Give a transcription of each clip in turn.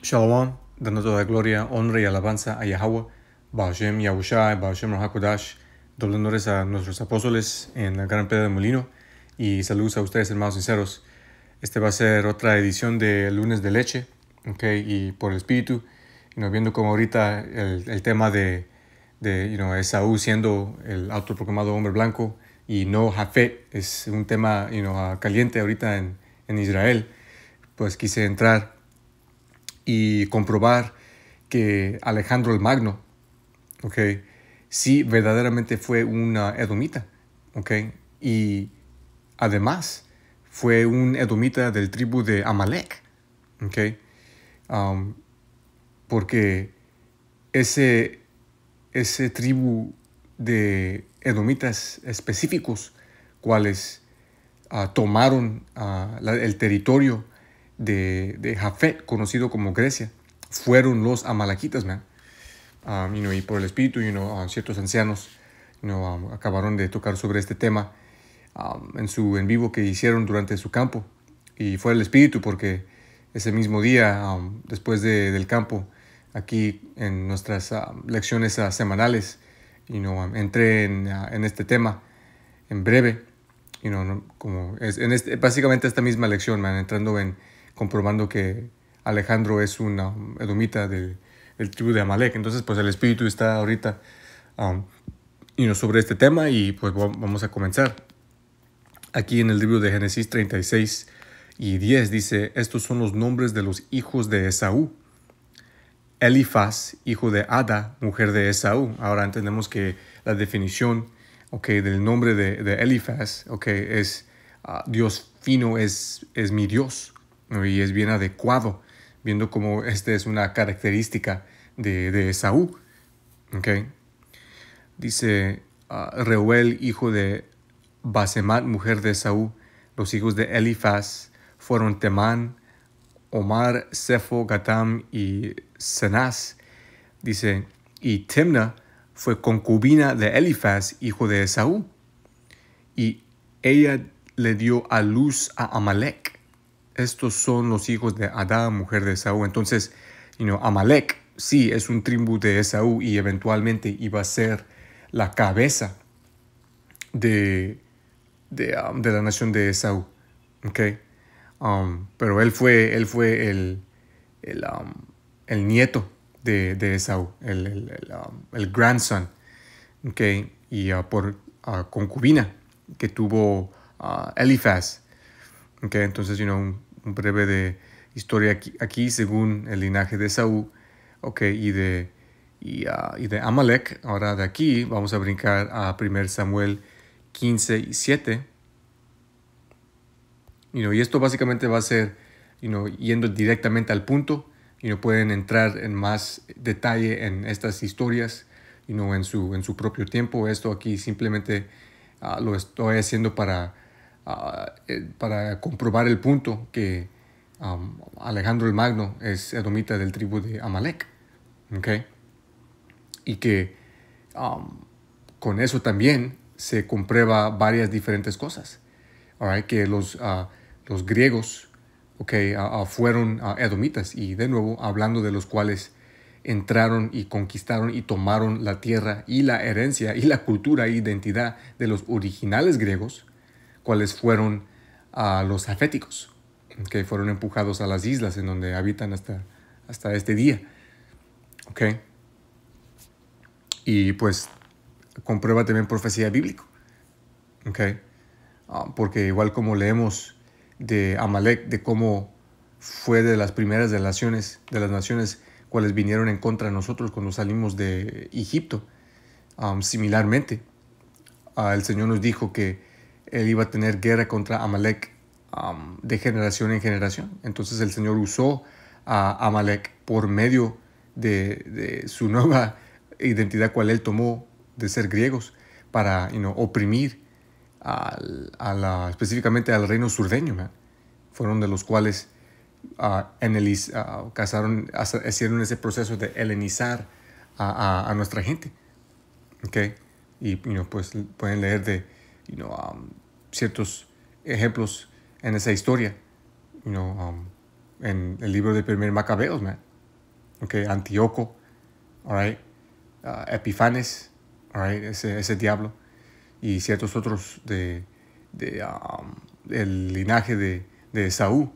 Shalom, dando toda gloria, honra y alabanza a Yahweh, Ba'ashem Yahushua, Ba'ashem Rahakodash, doble honores a nuestros apóstoles en la gran piedra de molino y saludos a ustedes, hermanos sinceros. Este va a ser otra edición de Lunes de Leche, y por el Espíritu, viendo como ahorita el tema de Esaú siendo el autoproclamado hombre blanco y no Jafet es un tema caliente ahorita en Israel. Pues quise entrar y comprobar que Alejandro el Magno, sí verdaderamente fue una edomita, y además fue un edomita del tribu de Amalek, porque ese tribu de edomitas específicos, cuales tomaron el territorio de Jafet, conocido como Grecia, fueron los amalequitas, y por el Espíritu, ciertos ancianos acabaron de tocar sobre este tema en su en vivo que hicieron durante su campo, y fue el Espíritu porque ese mismo día, después del campo, aquí en nuestras lecciones semanales, entré en este tema en breve, como es básicamente esta misma lección, entrando en comprobando que Alejandro es una edomita del tribu de Amalek. Entonces, pues el Espíritu está ahorita sobre este tema, y pues vamos a comenzar. Aquí en el libro de Génesis 36 y 10 dice: estos son los nombres de los hijos de Esaú. Elifaz, hijo de Ada, mujer de Esaú. Ahora entendemos que la definición del nombre de Elifaz es Dios fino, es mi Dios, y es bien adecuado, viendo cómo esta es una característica de Esaú. Dice Reuel, hijo de Basemat, mujer de Esaú. Los hijos de Elifaz fueron Temán, Omar, Sefo, Gatam y Cenaz. Dice, y Timna fue concubina de Elifaz, hijo de Esaú, y ella le dio a luz a Amalek. Estos son los hijos de Adá, mujer de Esaú. Entonces, Amalek sí es un tribu de Esaú, y eventualmente iba a ser la cabeza de la nación de Esaú. Pero él fue el nieto de Esaú, el grandson, y por concubina que tuvo Elifaz. Entonces, un breve de historia aquí según el linaje de Esaú, y de Amalek. Ahora de aquí vamos a brincar a 1 Samuel 15 y 7. Y esto básicamente va a ser yendo directamente al punto. Pueden entrar en más detalle en estas historias en su propio tiempo. Esto aquí simplemente lo estoy haciendo para comprobar el punto que Alejandro el Magno es edomita del tribu de Amalek. Y que con eso también se comprueba varias diferentes cosas. Que los griegos fueron edomitas, y de nuevo hablando de los cuales entraron y conquistaron y tomaron la tierra y la herencia y la cultura e identidad de los originales griegos, cuales fueron los jaféticos, que fueron empujados a las islas en donde habitan hasta este día. Y pues comprueba también profecía bíblica. Porque igual como leemos de Amalek, de cómo fue de las primeras de las naciones cuales vinieron en contra de nosotros cuando salimos de Egipto, similarmente el Señor nos dijo que Él iba a tener guerra contra Amalek de generación en generación. Entonces el Señor usó a Amalek por medio de su nueva identidad, cual Él tomó de ser griegos, para oprimir específicamente al reino surdeño. Fueron de los cuales hicieron ese proceso de helenizar a nuestra gente. Y pues pueden leer de ciertos ejemplos en esa historia en el libro de 1 Macabeos, Okay, Antíoco, all right, Epifanes, all right, ese diablo, y ciertos otros del linaje de Esaú,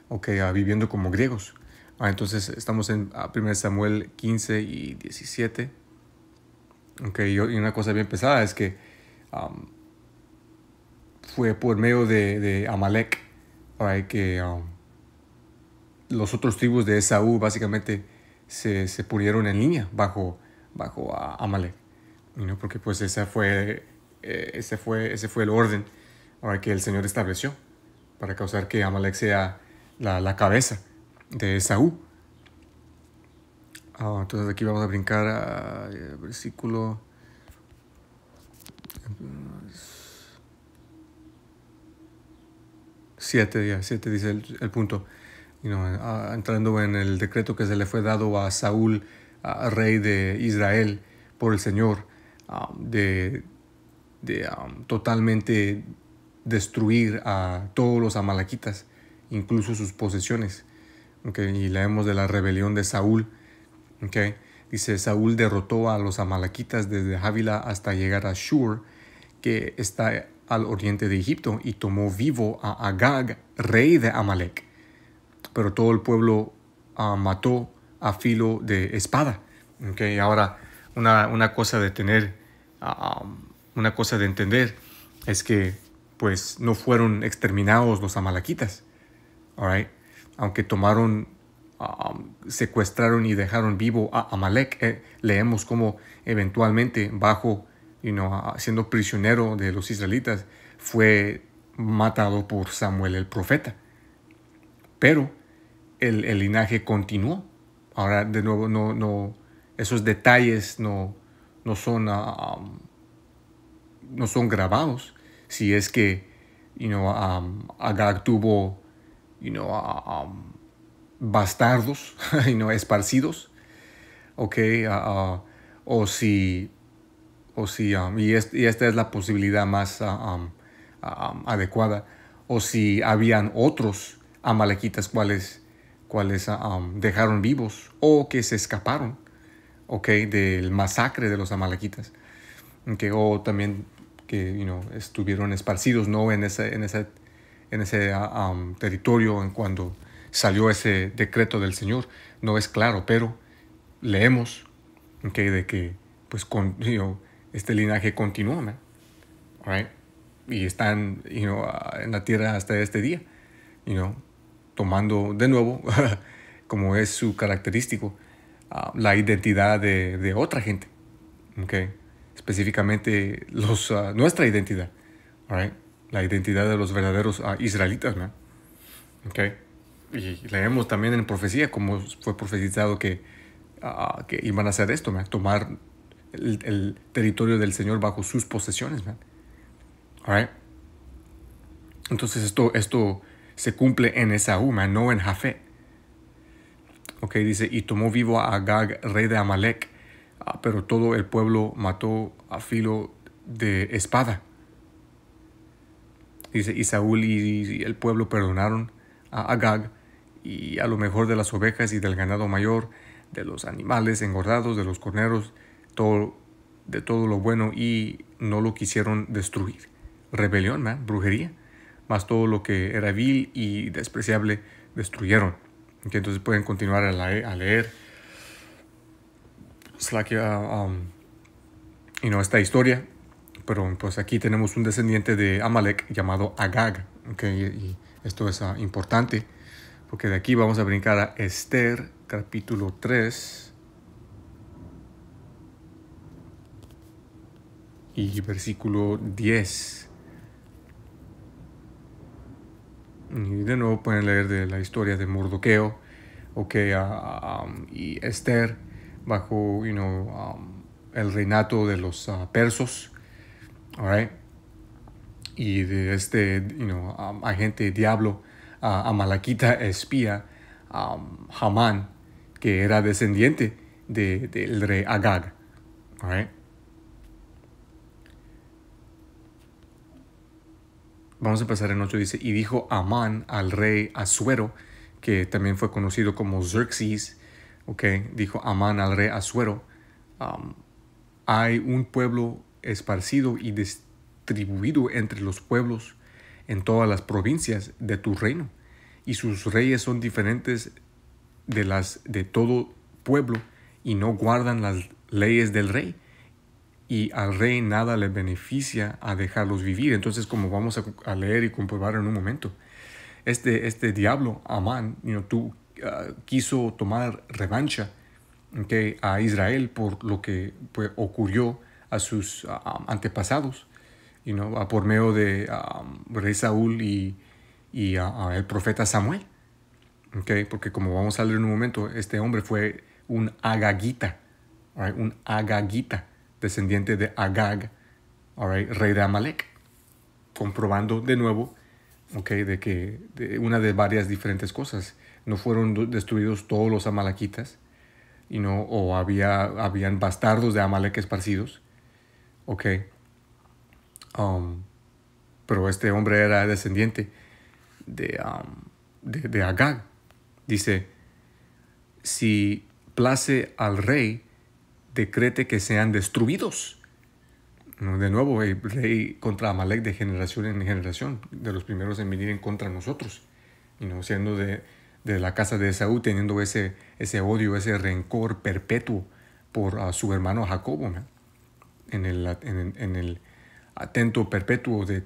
okay, viviendo como griegos. Entonces estamos en 1 Samuel 15 y 17. Okay, y una cosa bien pesada es que fue por medio de Amalek, right, que los otros tribus de Esaú básicamente se pusieron en línea bajo Amalek, porque pues ese fue el orden, right, que el Señor estableció para causar que Amalek sea la cabeza de Esaú. Entonces aquí vamos a brincar al versículo 7 dice el punto. Entrando en el decreto que se le fue dado a Saúl, rey de Israel, por el Señor, de totalmente destruir a todos los amalequitas, incluso sus posesiones. Okay, y leemos de la rebelión de Saúl. Okay. Dice, Saúl derrotó a los amalequitas desde Havila hasta llegar a Shur, que está al oriente de Egipto, y tomó vivo a Agag, rey de Amalek. Pero todo el pueblo mató a filo de espada. Okay. Ahora, una cosa de tener, una cosa de entender es que pues no fueron exterminados los amalequitas. All right? Aunque tomaron, secuestraron y dejaron vivo a Amalek, leemos cómo eventualmente siendo prisionero de los israelitas, fue matado por Samuel el profeta. Pero el linaje continuó. Ahora, de nuevo, no esos detalles no son grabados. Si es que Agag tuvo bastardos esparcidos, okay, o si y esta es la posibilidad más adecuada, o si habían otros amalequitas cuales dejaron vivos o que se escaparon, okay, del masacre de los amalequitas, okay, o también que estuvieron esparcidos en ese territorio en cuando salió ese decreto del Señor. No es claro, pero leemos, okay, de que pues este linaje continuó, man. All right? Y están en la tierra hasta este día, tomando de nuevo como es su característico, la identidad de otra gente, okay? Específicamente nuestra identidad, all right? La identidad de los verdaderos israelitas, man. Okay. Y leemos también en profecía como fue profetizado que iban a hacer esto, man, tomar el territorio del Señor bajo sus posesiones, man. All right? Entonces esto se cumple en Esaú, man, no en Jafet. Okay, dice, y tomó vivo a Agag, rey de Amalek, pero todo el pueblo mató a filo de espada. Dice, y Saúl y el pueblo perdonaron a Agag y a lo mejor de las ovejas y del ganado mayor, de los animales engordados, de los corneros, de todo lo bueno, y no lo quisieron destruir. Rebelión, man, brujería, más todo lo que era vil y despreciable destruyeron. Okay, entonces pueden continuar a leer esta historia, pero pues aquí tenemos un descendiente de Amalek llamado Agag. Okay, y esto es importante porque de aquí vamos a brincar a Esther capítulo 3 y versículo 10. Y de nuevo pueden leer de la historia de Mordoqueo, okay, y Esther bajo el reinato de los persos, all right? Y de este agente diablo, amalequita espía, Hamán, que era descendiente del rey Agag, all right? Vamos a empezar en 8. Dice, y dijo Amán al rey Asuero, que también fue conocido como Xerxes, Ok, dijo Amán al rey Asuero, hay un pueblo esparcido y distribuido entre los pueblos en todas las provincias de tu reino, y sus reyes son diferentes de las de todo pueblo, y no guardan las leyes del rey, y al rey nada le beneficia a dejarlos vivir. Entonces, como vamos a leer y comprobar en un momento, este diablo, Amán, quiso tomar revancha, okay, a Israel por lo que pues, ocurrió a sus antepasados, por medio de rey Saúl y el profeta Samuel. Okay, porque como vamos a leer en un momento, este hombre fue un agagita, right, un agagita, descendiente de Agag, right, rey de Amalek, comprobando de nuevo, okay, de una de varias diferentes cosas. No fueron destruidos todos los amalequitas, o habían bastardos de Amalek esparcidos, okay, pero este hombre era descendiente de Agag. Dice, si place al rey, decrete que sean destruidos. De nuevo, el rey contra Amalek de generación en generación, de los primeros en venir en contra de nosotros, siendo de la casa de Esaú, teniendo ese odio, ese rencor perpetuo por su hermano Jacobo, en el atento perpetuo de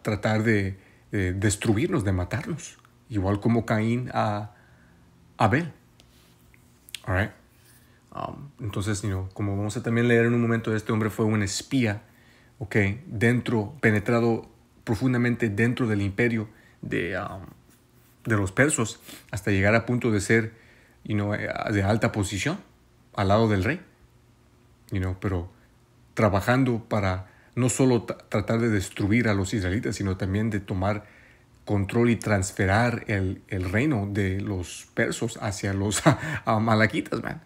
tratar de destruirnos, de matarnos, igual como Caín a Abel. All right. Entonces, como vamos a también leer en un momento, este hombre fue un espía, okay, penetrado profundamente dentro del imperio de los persos, hasta llegar a punto de ser, de alta posición al lado del rey, pero trabajando para no solo tratar de destruir a los israelitas, sino también de tomar control y transferar el reino de los persos hacia los amalequitas, man.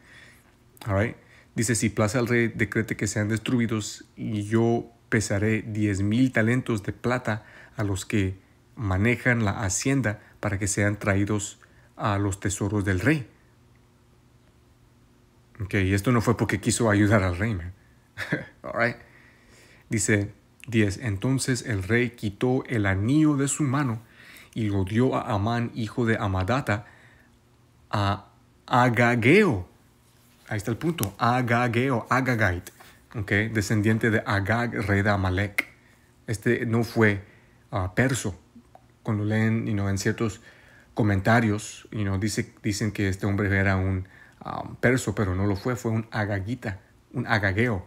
All right. Dice, si place al rey, decrete que sean destruidos, y yo pesaré 10,000 talentos de plata a los que manejan la hacienda para que sean traídos a los tesoros del rey. Okay, y esto no fue porque quiso ayudar al rey, man. All right. Dice 10, entonces el rey quitó el anillo de su mano y lo dio a Amán, hijo de Amadata, a Agageo. Ahí está el punto. Agageo, Agagite, okay, descendiente de Agag, rey de Amalek. Este no fue perso. Cuando leen, en ciertos comentarios, dicen que este hombre era un perso, pero no lo fue. Fue un agagita, un agageo,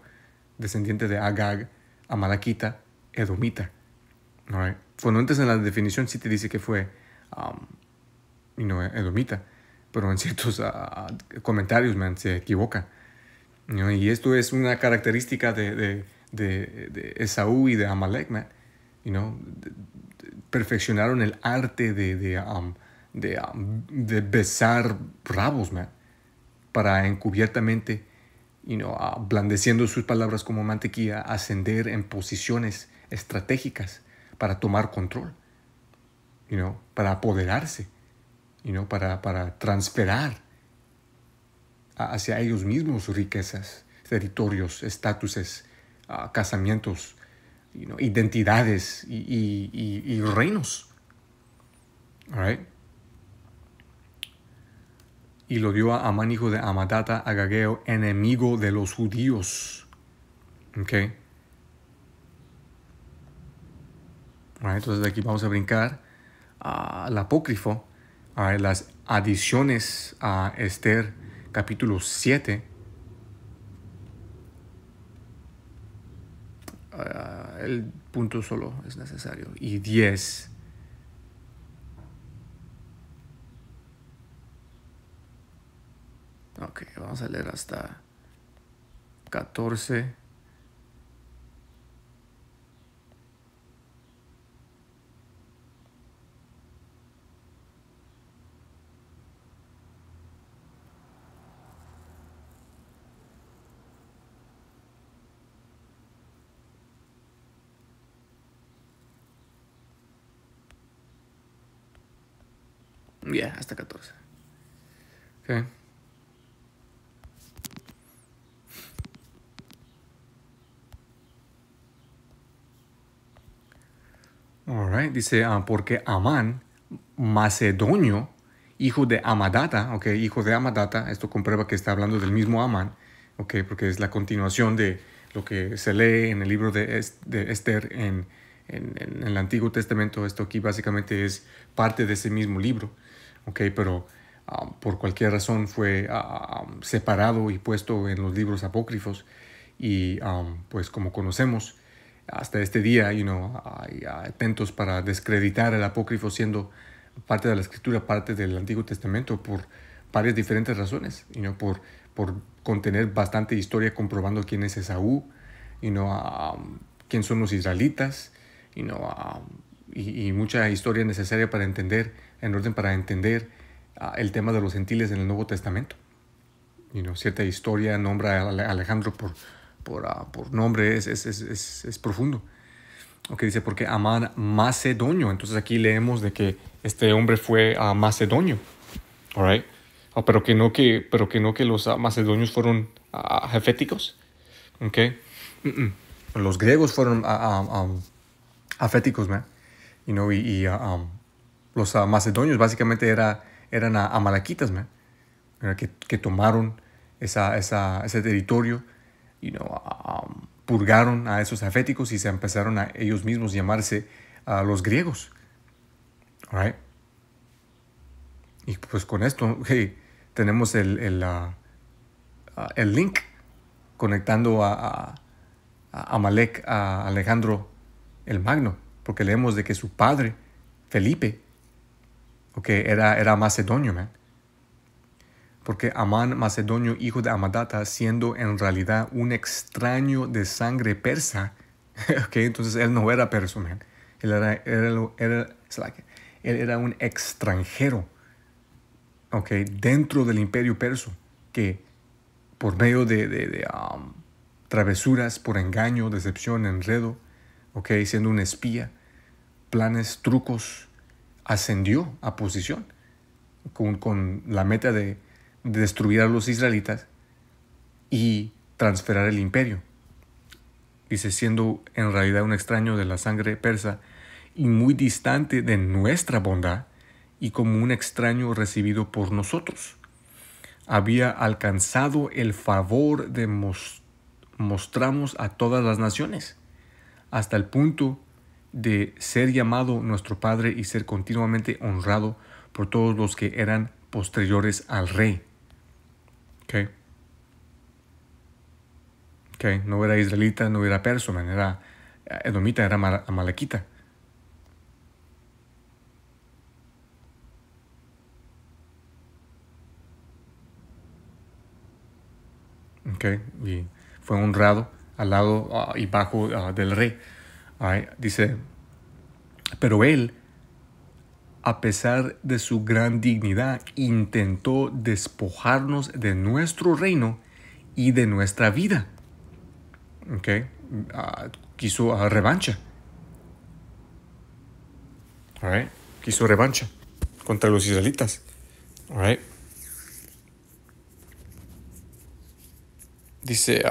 descendiente de Agag, amalekita, edomita. All right. Bueno, antes en la definición sí te dice que fue edomita, pero en ciertos comentarios, se equivoca. Y esto es una característica de Esaú y de Amalek, man. Perfeccionaron el arte de besar rabos, man, para encubiertamente, blandeciendo sus palabras como mantequilla, ascender en posiciones estratégicas para tomar control, para apoderarse, para transferar hacia ellos mismos riquezas, territorios, estatuses, casamientos, identidades y reinos. All right. Y lo dio a Amán, hijo de Amadata, Agageo, enemigo de los judíos. Okay. All right, entonces de aquí vamos a brincar al apócrifo, las adiciones a Esther capítulo 7. El punto solo es necesario. Y 10. Ok, vamos a leer hasta 14. Hasta 14. Okay. Alright, dice, porque Amán, macedonio, hijo de Amadata, hijo de Amadata, esto comprueba que está hablando del mismo Amán, porque es la continuación de lo que se lee en el libro de Esther en el Antiguo Testamento. Esto aquí básicamente es parte de ese mismo libro, pero por cualquier razón fue separado y puesto en los libros apócrifos, y pues como conocemos, hasta este día, hay intentos para descreditar el apócrifo siendo parte de la escritura, parte del Antiguo Testamento, por varias diferentes razones, por contener bastante historia comprobando quién es Esaú, quién son los israelitas, y mucha historia necesaria para entender, en orden para entender el tema de los gentiles en el Nuevo Testamento. Cierta historia nombra a Alejandro por nombre, es profundo. Dice, porque Amán macedonio. Entonces aquí leemos de que este hombre fue macedonio. Alright. Pero que no que los macedonios fueron jeféticos. Los griegos fueron aféticos, man. Los macedonios básicamente eran amalequitas, man. Que tomaron ese territorio, purgaron a esos aféticos y se empezaron a ellos mismos llamarse los griegos. Alright. Y pues con esto tenemos el link conectando a Amalek a Alejandro el Magno, porque leemos de que su padre, Felipe, era macedonio, man. Porque Amán macedonio, hijo de Amadata, siendo en realidad un extraño de sangre persa, entonces él no era persa, man. Él era un extranjero, dentro del imperio perso, que por medio de travesuras, por engaño, decepción, enredo, siendo un espía, planes, trucos, ascendió a posición con la meta de destruir a los israelitas y transferir el imperio. Dice, siendo en realidad un extraño de la sangre persa y muy distante de nuestra bondad, y como un extraño recibido por nosotros. Había alcanzado el favor de mostrarnos a todas las naciones, hasta el punto de ser llamado nuestro Padre y ser continuamente honrado por todos los que eran posteriores al rey. No era israelita, no era persa, era edomita, era amalequita. Y fue honrado al lado y bajo del rey. Dice, pero él, a pesar de su gran dignidad, intentó despojarnos de nuestro reino y de nuestra vida. Quiso revancha. Quiso revancha contra los israelitas. Dice,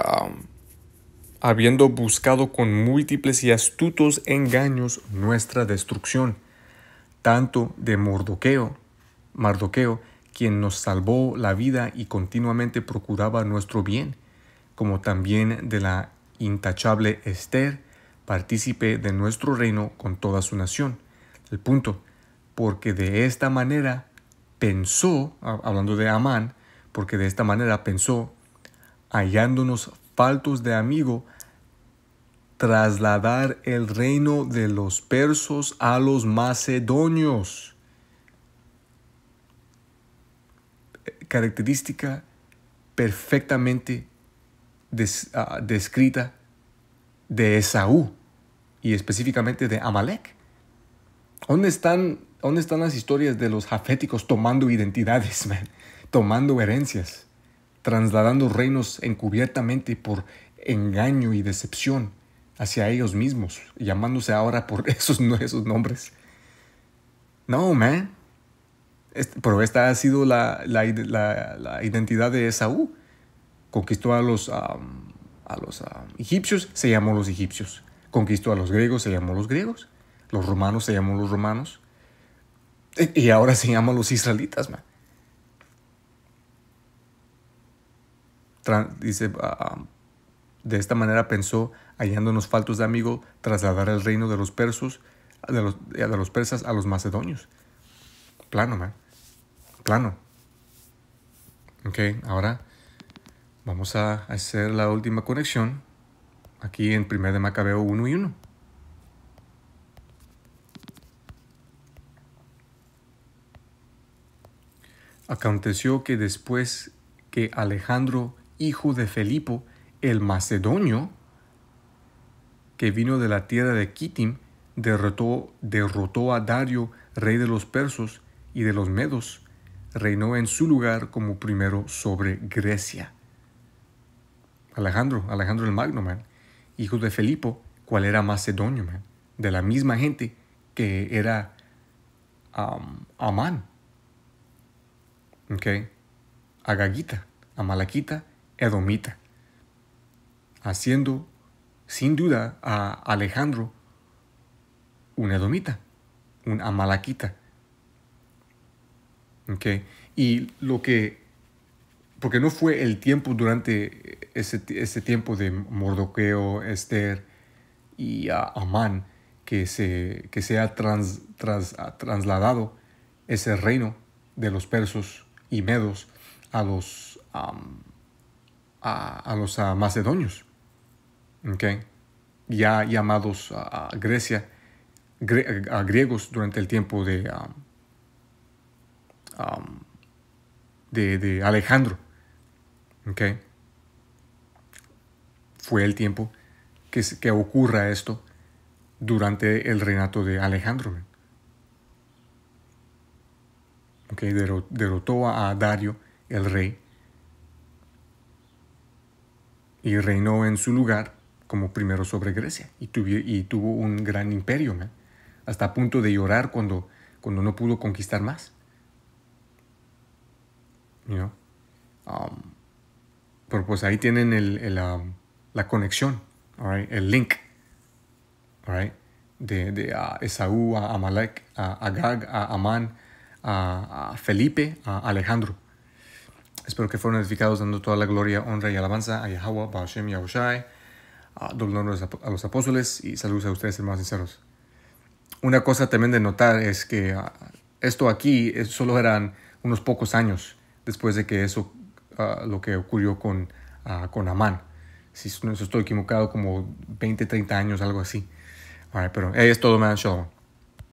habiendo buscado con múltiples y astutos engaños nuestra destrucción, tanto de Mardoqueo, quien nos salvó la vida y continuamente procuraba nuestro bien, como también de la intachable Esther, partícipe de nuestro reino con toda su nación. El punto, porque de esta manera pensó, hablando de Amán, porque de esta manera pensó, hallándonos faltos de amigo, trasladar el reino de los persos a los macedonios. Característica perfectamente descrita de Esaú y específicamente de Amalek. ¿Dónde están las historias de los jaféticos tomando identidades, man? Tomando herencias, trasladando reinos encubiertamente por engaño y decepción hacia ellos mismos, llamándose ahora por esos nombres? No, man. Pero esta ha sido la identidad de Esaú. Conquistó a los egipcios, se llamó los egipcios. Conquistó a los griegos, se llamó los griegos. Los romanos se llaman los romanos. Y ahora se llaman los israelitas, man. Dice, de esta manera pensó, hallándonos faltos de amigo, trasladar el reino de los persas, de los persas a los macedonios. Plano, man. Plano. Ok, ahora vamos a hacer la última conexión aquí en 1 de Macabeo 1:1. Aconteció que después que Alejandro, hijo de Felipo, el macedonio, que vino de la tierra de Kitim, derrotó a Dario, rey de los persos y de los medos, reinó en su lugar como primero sobre Grecia. Alejandro el Magno, man, hijo de Felipo, cual era macedonio, man, de la misma gente que era Amán, okay, agagita, amalaquita, edomita, haciendo sin duda a Alejandro un edomita, un amalaquita. Okay. Y porque no fue el tiempo durante ese tiempo de Mardoqueo, Esther y Amán que se ha trasladado ese reino de los persos y medos a los macedonios, okay, ya llamados a Grecia, a griegos durante el tiempo de Alejandro. Okay. Fue el tiempo que ocurra esto durante el reinato de Alejandro. Okay. Derrotó a Dario, el rey, y reinó en su lugar como primero sobre Grecia. Y tuvo un gran imperio, man, hasta a punto de llorar cuando no pudo conquistar más. You know? Pero pues ahí tienen la conexión, all right? El link, all right? de Esaú, a Amalek, a Agag, a Amán, a Felipe, a Alejandro. Espero que fueron edificados, dando toda la gloria, honra y alabanza a Yahweh, Ba'ashem, Yahushai, doble honor a los apóstoles, y saludos a ustedes, hermanos sinceros. Una cosa también de notar es que esto aquí solo eran unos pocos años después de que eso, lo que ocurrió con Amán. Si no estoy equivocado, como 20, 30 años, algo así. All right, pero es todo, man. Shalom.